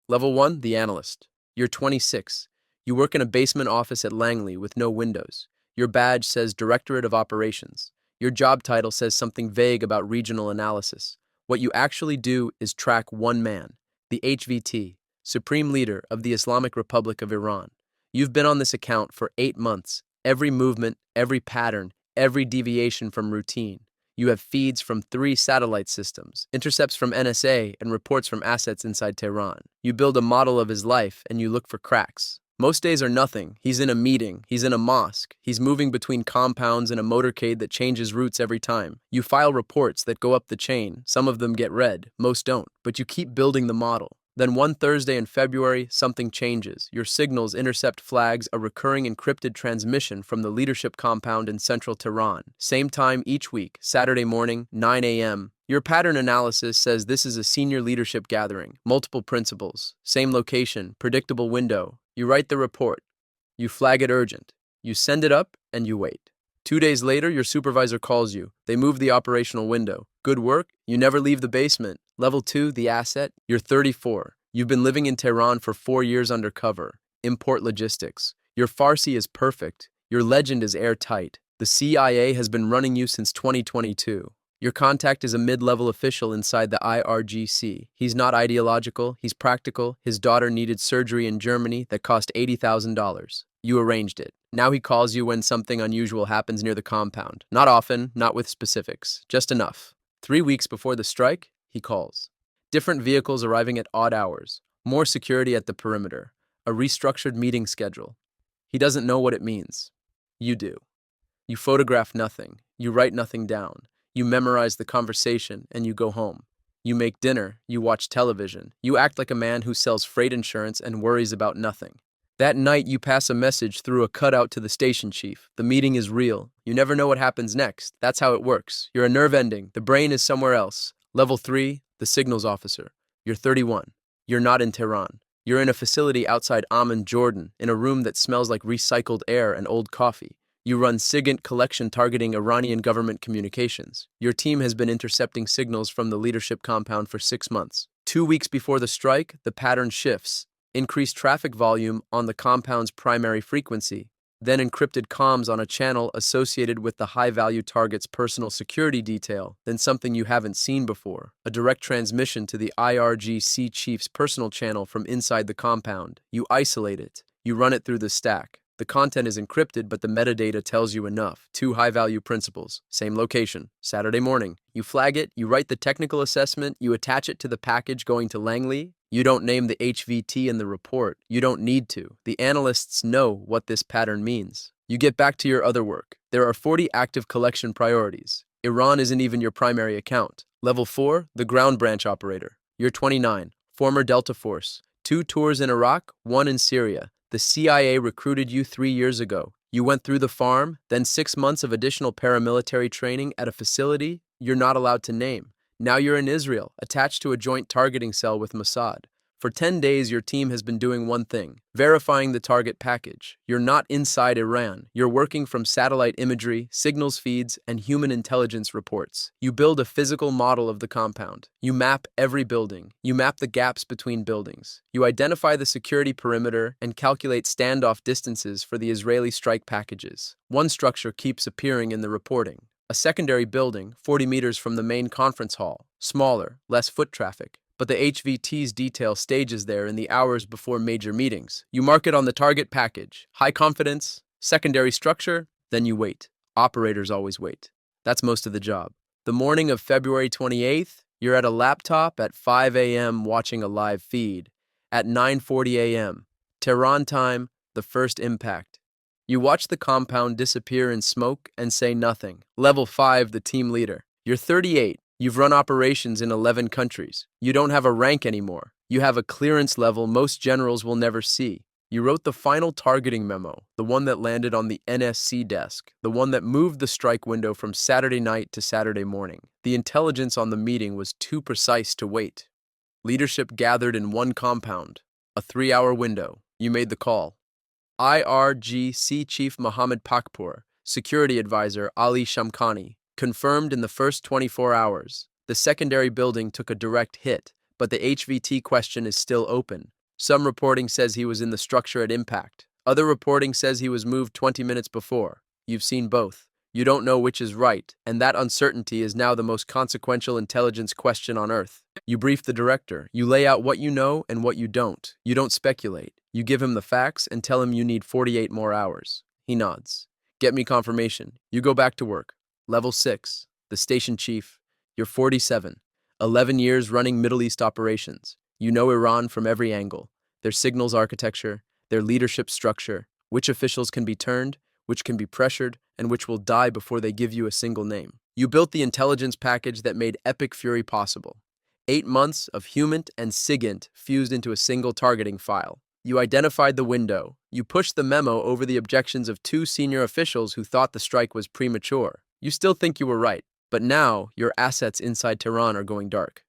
Level 1, the analyst. You're 26. You work in a basement office at Langley with no windows. Your badge says Directorate of Operations. Your job title says something vague about regional analysis. What you actually do is track one man, the HVT, Supreme Leader of the Islamic Republic of Iran. You've been on this account for 8 months. Every movement, every pattern, every deviation from routine. You have feeds from 3 satellite systems, intercepts from NSA, and reports from assets inside Tehran. You build a model of his life, and you look for cracks. Most days are nothing. He's in a meeting. He's in a mosque. He's moving between compounds in a motorcade that changes routes every time. You file reports that go up the chain. Some of them get read, most don't. But you keep building the model. Then one Thursday in February, something changes. Your signals intercept flags a recurring encrypted transmission from the leadership compound in central Tehran. Same time each week, Saturday morning, 9 a.m. Your pattern analysis says this is a senior leadership gathering, multiple principals, same location, predictable window. You write the report. You flag it urgent. You send it up, and you wait. 2 days later, your supervisor calls you. They move the operational window. Good work. You never leave the basement. Level 2, the asset. You're 34. You've been living in Tehran for 4 years undercover. Import logistics. Your Farsi is perfect. Your legend is airtight. The CIA has been running you since 2022. Your contact is a mid-level official inside the IRGC. He's not ideological, he's practical. His daughter needed surgery in Germany that cost $80,000. You arranged it. Now he calls you when something unusual happens near the compound. Not often, not with specifics, just enough. 3 weeks before the strike, he calls. Different vehicles arriving at odd hours. More security at the perimeter. A restructured meeting schedule. He doesn't know what it means. You do. You photograph nothing. You write nothing down. You memorize the conversation, and you go home. You make dinner, you watch television. You act like a man who sells freight insurance and worries about nothing. That night, you pass a message through a cutout to the station chief. The meeting is real. You never know what happens next. That's how it works. You're a nerve ending. The brain is somewhere else. Level 3, the signals officer. You're 31. You're not in Tehran. You're in a facility outside Amman, Jordan, in a room that smells like recycled air and old coffee. You run SIGINT collection targeting Iranian government communications. Your team has been intercepting signals from the leadership compound for 6 months. 2 weeks before the strike, the pattern shifts. Increased traffic volume on the compound's primary frequency, then encrypted comms on a channel associated with the high-value target's personal security detail, then something you haven't seen before, a direct transmission to the IRGC chief's personal channel from inside the compound. You isolate it. You run it through the stack. The content is encrypted, but the metadata tells you enough. 2 high-value principals, same location, Saturday morning. You flag it, you write the technical assessment, you attach it to the package going to Langley. You don't name the HVT in the report. You don't need to. The analysts know what this pattern means. You get back to your other work. There are 40 active collection priorities. Iran isn't even your primary account. Level 4, the ground branch operator. You're 29, former Delta Force. 2 tours in Iraq, 1 in Syria. The CIA recruited you 3 years ago. You went through the farm, then 6 months of additional paramilitary training at a facility you're not allowed to name. Now you're in Israel, attached to a joint targeting cell with Mossad. For 10 days, your team has been doing one thing, verifying the target package. You're not inside Iran. You're working from satellite imagery, signals feeds, and human intelligence reports. You build a physical model of the compound. You map every building. You map the gaps between buildings. You identify the security perimeter and calculate standoff distances for the Israeli strike packages. One structure keeps appearing in the reporting. A secondary building, 40 meters from the main conference hall. Smaller, less foot traffic. But the HVT's detail stages there in the hours before major meetings. You mark it on the target package. High confidence, secondary structure, then you wait. Operators always wait. That's most of the job. The morning of February 28th, you're at a laptop at 5 a.m. watching a live feed. At 9:40 a.m., Tehran time, the first impact. You watch the compound disappear in smoke and say nothing. Level 5, the team leader. You're 38. You've run operations in 11 countries. You don't have a rank anymore. You have a clearance level most generals will never see. You wrote the final targeting memo, the one that landed on the NSC desk, the one that moved the strike window from Saturday night to Saturday morning. The intelligence on the meeting was too precise to wait. Leadership gathered in one compound, a 3-hour window. You made the call. IRGC Chief Mohammed Pakpour, Security Advisor Ali Shamkhani, confirmed in the first 24 hours. The secondary building took a direct hit, but the HVT question is still open. Some reporting says he was in the structure at impact. Other reporting says he was moved 20 minutes before. You've seen both. You don't know which is right, and that uncertainty is now the most consequential intelligence question on Earth. You brief the director. You lay out what you know and what you don't. You don't speculate. You give him the facts and tell him you need 48 more hours. He nods. Get me confirmation. You go back to work. Level 6, the station chief. You're 47. 11 years running Middle East operations. You know Iran from every angle. Their signals architecture, their leadership structure, which officials can be turned, which can be pressured, and which will die before they give you a single name. You built the intelligence package that made Epic Fury possible. 8 months of HUMINT and SIGINT fused into a single targeting file. You identified the window. You pushed the memo over the objections of 2 senior officials who thought the strike was premature. You still think you were right, but now your assets inside Tehran are going dark.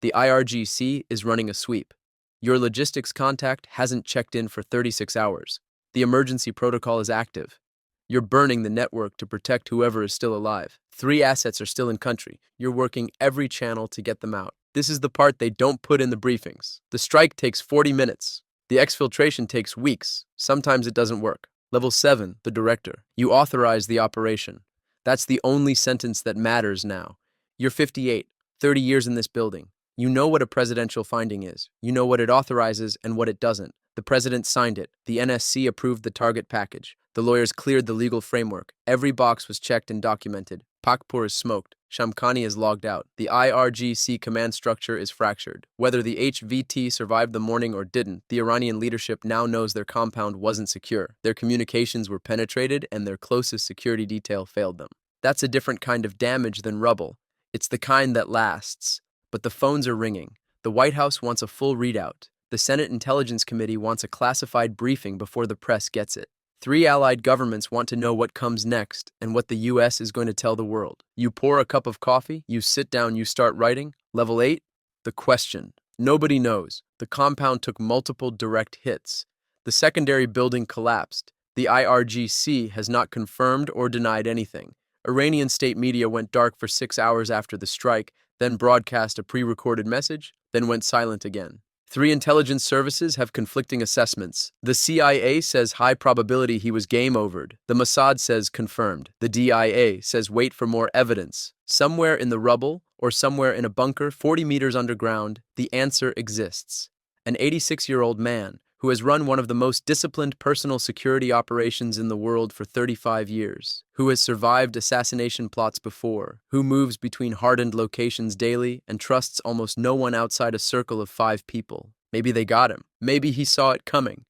The IRGC is running a sweep. Your logistics contact hasn't checked in for 36 hours. The emergency protocol is active. You're burning the network to protect whoever is still alive. 3 assets are still in country. You're working every channel to get them out. This is the part they don't put in the briefings. The strike takes 40 minutes. The exfiltration takes weeks. Sometimes it doesn't work. Level 7, the director. You authorize the operation. That's the only sentence that matters now. You're 58, 30 years in this building. You know what a presidential finding is. You know what it authorizes and what it doesn't. The president signed it. The NSC approved the target package. The lawyers cleared the legal framework. Every box was checked and documented. Pakpur is smoked. Shamkhani is logged out. The IRGC command structure is fractured. Whether the HVT survived the morning or didn't, the Iranian leadership now knows their compound wasn't secure. Their communications were penetrated and their closest security detail failed them. That's a different kind of damage than rubble. It's the kind that lasts. But the phones are ringing. The White House wants a full readout. The Senate Intelligence Committee wants a classified briefing before the press gets it. 3 allied governments want to know what comes next and what the U.S. is going to tell the world. You pour a cup of coffee, you sit down, you start writing. Level 8, the question. Nobody knows. The compound took multiple direct hits. The secondary building collapsed. The IRGC has not confirmed or denied anything. Iranian state media went dark for 6 hours after the strike, then broadcast a pre-recorded message, then went silent again. 3 intelligence services have conflicting assessments. The CIA says high probability he was game overed. The Mossad says confirmed. The DIA says wait for more evidence. Somewhere in the rubble or somewhere in a bunker 40 meters underground, the answer exists. An 86-year-old man who has run one of the most disciplined personal security operations in the world for 35 years, who has survived assassination plots before, who moves between hardened locations daily and trusts almost no one outside a circle of 5 people. Maybe they got him. Maybe he saw it coming.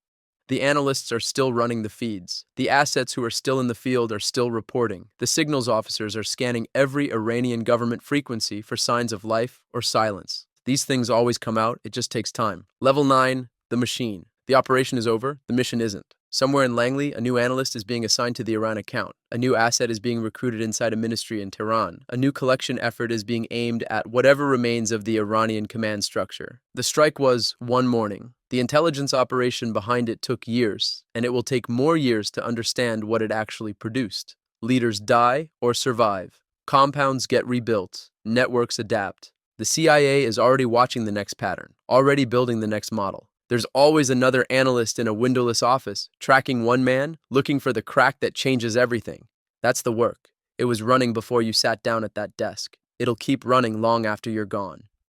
The analysts are still running the feeds. The assets who are still in the field are still reporting. The signals officers are scanning every Iranian government frequency for signs of life or silence. These things always come out, it just takes time. Level 9, the machine. The operation is over, the mission isn't. Somewhere in Langley, a new analyst is being assigned to the Iran account. A new asset is being recruited inside a ministry in Tehran. A new collection effort is being aimed at whatever remains of the Iranian command structure. The strike was one morning. The intelligence operation behind it took years, and it will take more years to understand what it actually produced. Leaders die or survive. Compounds get rebuilt. Networks adapt. The CIA is already watching the next pattern, already building the next model. There's always another analyst in a windowless office, tracking one man, looking for the crack that changes everything. That's the work. It was running before you sat down at that desk. It'll keep running long after you're gone.